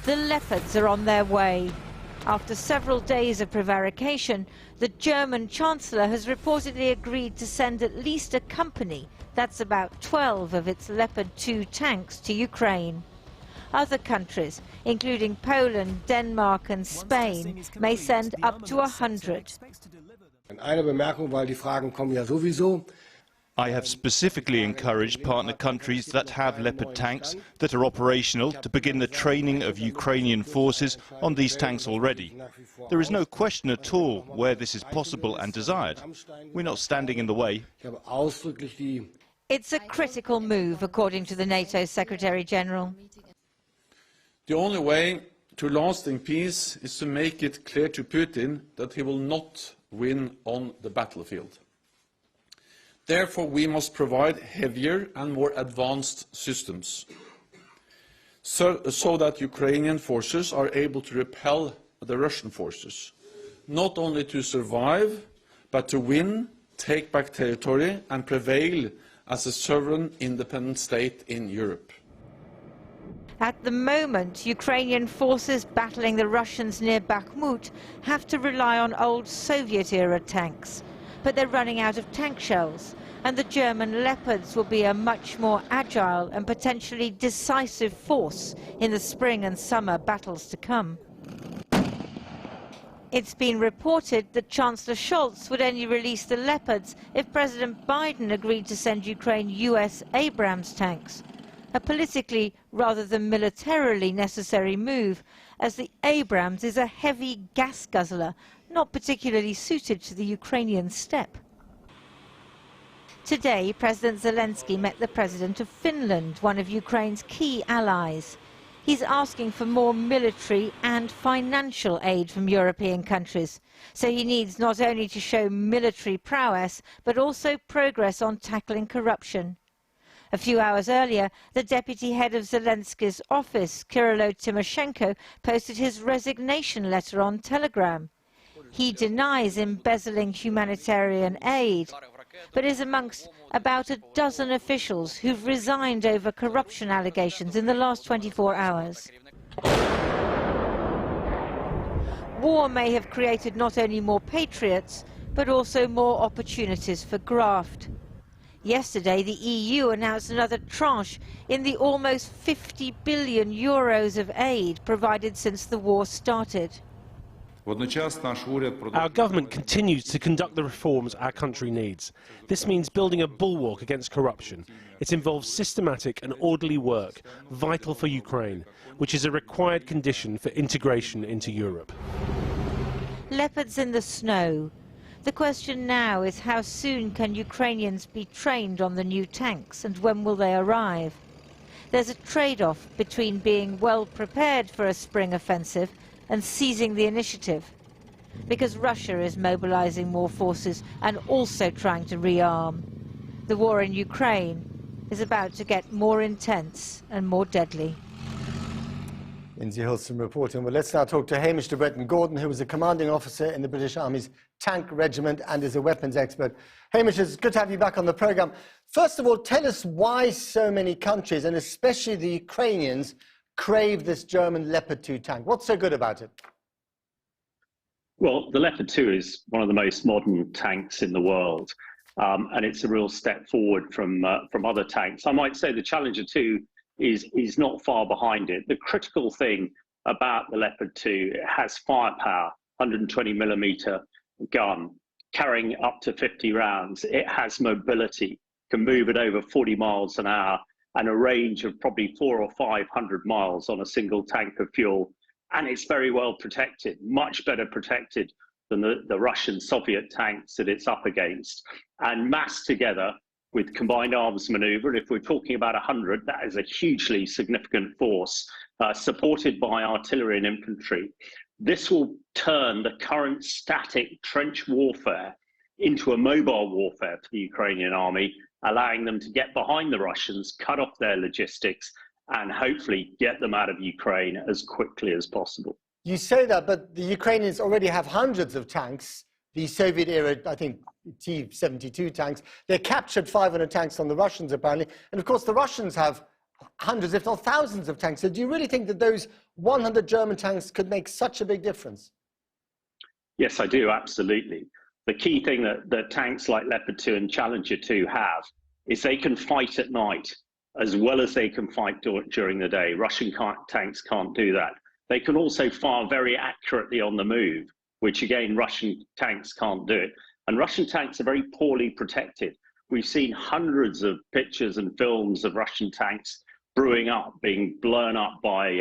The Leopards are on their way. After several days of prevarication, the German Chancellor has reportedly agreed to send at least a company, that's about 12 of its Leopard 2 tanks, to Ukraine. Other countries, including Poland, Denmark and Spain, may send up to 100. Eine Bemerkung, weil die Fragen kommen ja sowieso. I have specifically encouraged partner countries that have Leopard tanks that are operational to begin the training of Ukrainian forces on these tanks already. There is no question at all where this is possible and desired. We're not standing in the way. It's a critical move, according to the NATO Secretary-General. The only way to lasting peace is to make it clear to Putin that he will not win on the battlefield. Therefore, we must provide heavier and more advanced systems so that Ukrainian forces are able to repel the Russian forces, not only to survive, but to win, take back territory and prevail as a sovereign, independent state in Europe. At the moment, Ukrainian forces battling the Russians near Bakhmut have to rely on old Soviet-era tanks. But they're running out of tank shells, and the German Leopards will be a much more agile and potentially decisive force in the spring and summer battles to come. It's been reported that Chancellor Scholz would only release the Leopards if President Biden agreed to send Ukraine US Abrams tanks, a politically rather than militarily necessary move, as the Abrams is a heavy gas guzzler, not particularly suited to the Ukrainian steppe. Today, President Zelenskyy met the President of Finland, one of Ukraine's key allies. He's asking for more military and financial aid from European countries, so he needs not only to show military prowess, but also progress on tackling corruption. A few hours earlier, the deputy head of Zelenskyy's office, Kyrylo Tymoshenko, posted his resignation letter on Telegram. He denies embezzling humanitarian aid, but is amongst about a dozen officials who've resigned over corruption allegations in the last 24 hours. War may have created not only more patriots, but also more opportunities for graft. Yesterday, the EU announced another tranche in the almost 50 billion euros of aid provided since the war started. Our government continues to conduct the reforms our country needs. This means building a bulwark against corruption. It involves systematic and orderly work, vital for Ukraine, which is a required condition for integration into Europe. Leopards in the snow. The question now is how soon can Ukrainians be trained on the new tanks, and when will they arrive? There's a trade-off between being well prepared for a spring offensive and seizing the initiative, because Russia is mobilizing more forces and also trying to rearm. The war in Ukraine is about to get more intense and more deadly. Lindsay Hilston reporting. Well, let's now talk to Hamish de Bretton-Gordon, who was a commanding officer in the British Army's tank regiment and is a weapons expert. Hamish, it's good to have you back on the programme. First of all, tell us why so many countries, and especially the Ukrainians, crave this German Leopard 2 tank. What's so good about it? Well, the Leopard 2 is one of the most modern tanks in the world, and it's a real step forward from other tanks. I might say the Challenger 2 is not far behind it. The critical thing about the Leopard 2, it has firepower, 120mm gun, carrying up to 50 rounds. It has mobility, can move at over 40 miles an hour, and a range of probably 400 or 500 miles on a single tank of fuel. And it's very well protected, much better protected than the Russian Soviet tanks that it's up against. And massed together with combined arms maneuver, if we're talking about 100, that is a hugely significant force, supported by artillery and infantry. This will turn the current static trench warfare into a mobile warfare for the Ukrainian army, allowing them to get behind the Russians, cut off their logistics, and hopefully get them out of Ukraine as quickly as possible. You say that, but the Ukrainians already have hundreds of tanks. The Soviet era, I think, T-72 tanks. They captured 500 tanks from the Russians, apparently. And of course, the Russians have hundreds, if not thousands of tanks. So do you really think that those 100 German tanks could make such a big difference? Yes, I do, absolutely. The key thing that tanks like Leopard 2 and Challenger 2 have is they can fight at night as well as they can fight during the day. Russian tanks can't do that. They can also fire very accurately on the move, which again, Russian tanks can't do it. And Russian tanks are very poorly protected. We've seen hundreds of pictures and films of Russian tanks brewing up, being blown up by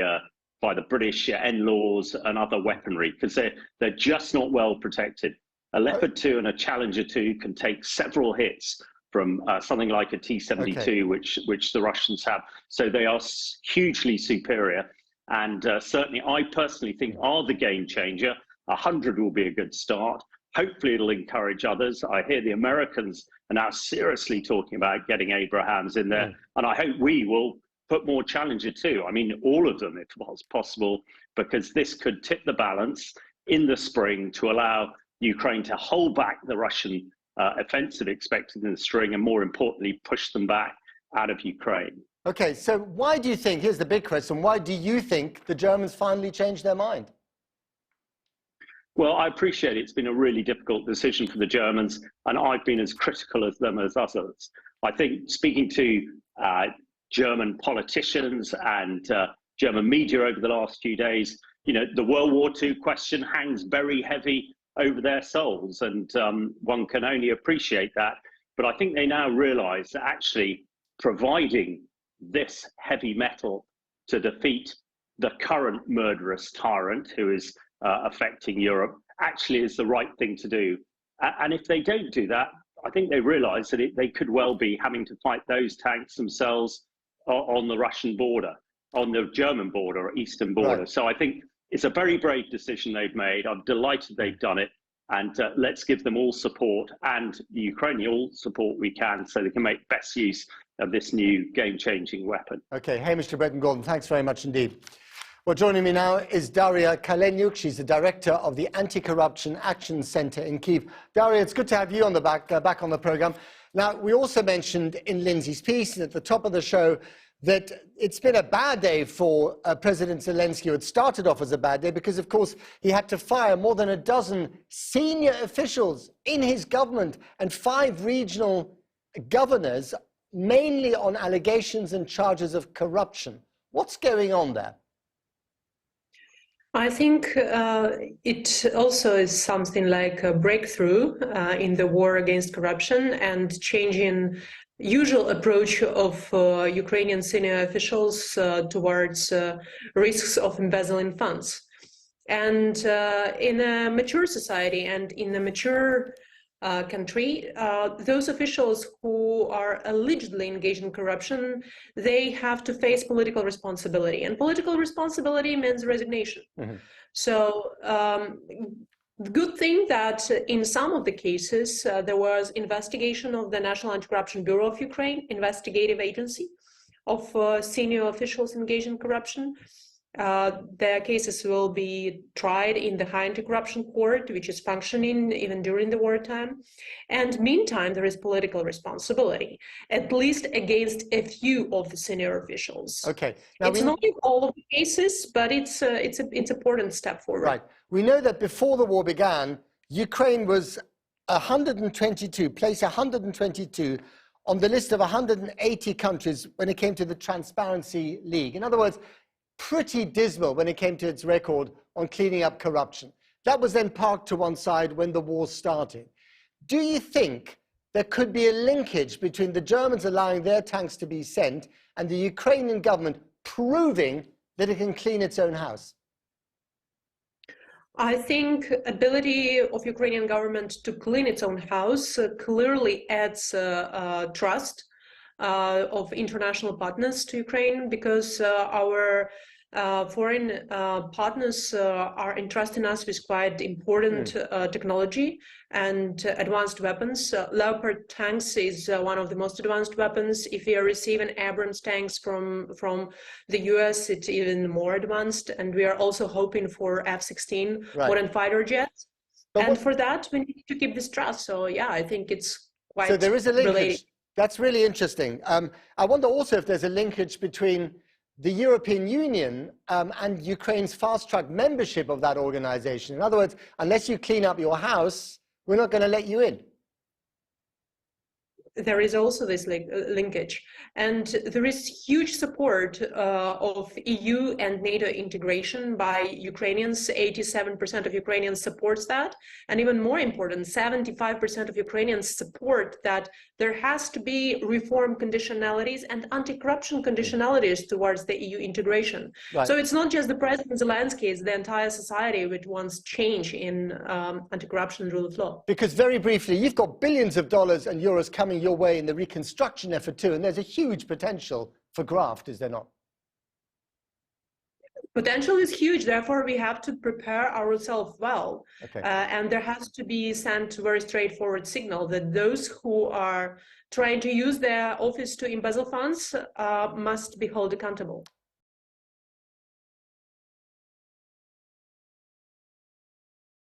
the British NLAWs and other weaponry, because they're just not well protected. A Leopard 2 and a Challenger 2 can take several hits from something like a T-72, okay, which the Russians have. So they are hugely superior. And certainly, I personally think are the game changer. 100 will be a good start. Hopefully, it'll encourage others. I hear the Americans are now seriously talking about getting Abrahams in there. And I hope we will put more Challenger 2. I mean, all of them, if it's possible, because this could tip the balance in the spring to allow Ukraine to hold back the Russian offensive expected in the spring, and more importantly, push them back out of Ukraine. Okay, so why do you think, here's the big question, why do you think the Germans finally changed their mind? Well, I appreciate it's been a really difficult decision for the Germans, and I've been as critical of them as others. I think speaking to German politicians and German media over the last few days, you know, the World War II question hangs very heavy over their souls, and one can only appreciate that. But I think they now realize that actually providing this heavy metal to defeat the current murderous tyrant who is affecting Europe actually is the right thing to do. And if they don't do that, I think they realize that they could well be having to fight those tanks themselves on the Russian border, on the German border or eastern border. Right. So I think it's a very brave decision they've made. I'm delighted they've done it. And let's give them all support, and the Ukrainian all support we can, so they can make best use of this new game-changing weapon. Okay, Hamish de Bretton-Gordon, thanks very much indeed. Well, joining me now is Daria Kalenyuk. She's the director of the Anti-Corruption Action Center in Kyiv. Daria, it's good to have you on the back on the program. Now, we also mentioned in Lindsay's piece at the top of the show that it's been a bad day for President Zelenskyy. It started off as a bad day because, of course, he had to fire more than a dozen senior officials in his government and 5 regional governors, mainly on allegations and charges of corruption. What's going on there? I think it also is something like a breakthrough in the war against corruption and changing usual approach of Ukrainian senior officials towards risks of embezzling funds. And in a mature society and in a mature country, those officials who are allegedly engaged in corruption, they have to face political responsibility. And political responsibility means resignation. Mm-hmm. So the good thing that in some of the cases, there was investigation of the National Anti-Corruption Bureau of Ukraine, investigative agency of senior officials engaged in corruption. Their cases will be tried in the High Anti-Corruption Court, which is functioning even during the wartime. And meantime, there is political responsibility, at least against a few of the senior officials. Okay. Now it's not in all of the cases, but it's an important step forward. Right. We know that before the war began, Ukraine was 122, place 122 on the list of 180 countries when it came to the Transparency League. In other words, pretty dismal when it came to its record on cleaning up corruption. That was then parked to one side when the war started. Do you think there could be a linkage between the Germans allowing their tanks to be sent and the Ukrainian government proving that it can clean its own house? I think ability of Ukrainian government to clean its own house clearly adds trust of international partners to Ukraine, because our foreign partners are entrusting us with quite important technology and advanced weapons. Leopard tanks is one of the most advanced weapons. If we are receiving Abrams tanks from the US, it's even more advanced. And we are also hoping for F-16 modern fighter jets. And for that, we need to keep this trust. So yeah, I think it's quite so there is a linkage. related. That's really interesting. I wonder also if there's a linkage between the European Union and Ukraine's fast-track membership of that organization. In other words, unless you clean up your house, we're not going to let you in. There is also this linkage, and there is huge support of EU and NATO integration by Ukrainians. 87% of Ukrainians supports that, and even more important, 75% of Ukrainians support that there has to be reform conditionalities and anti-corruption conditionalities towards the EU integration. Right. So it's not just the President Zelenskyy, it's the entire society which wants change in anti-corruption and rule of law. Because very briefly, you've got billions of dollars and euros coming your way in the reconstruction effort too, and there's a huge potential for graft, is there not? Potential is huge, therefore we have to prepare ourselves well. Okay. And there has to be sent a very straightforward signal that those who are trying to use their office to embezzle funds must be held accountable.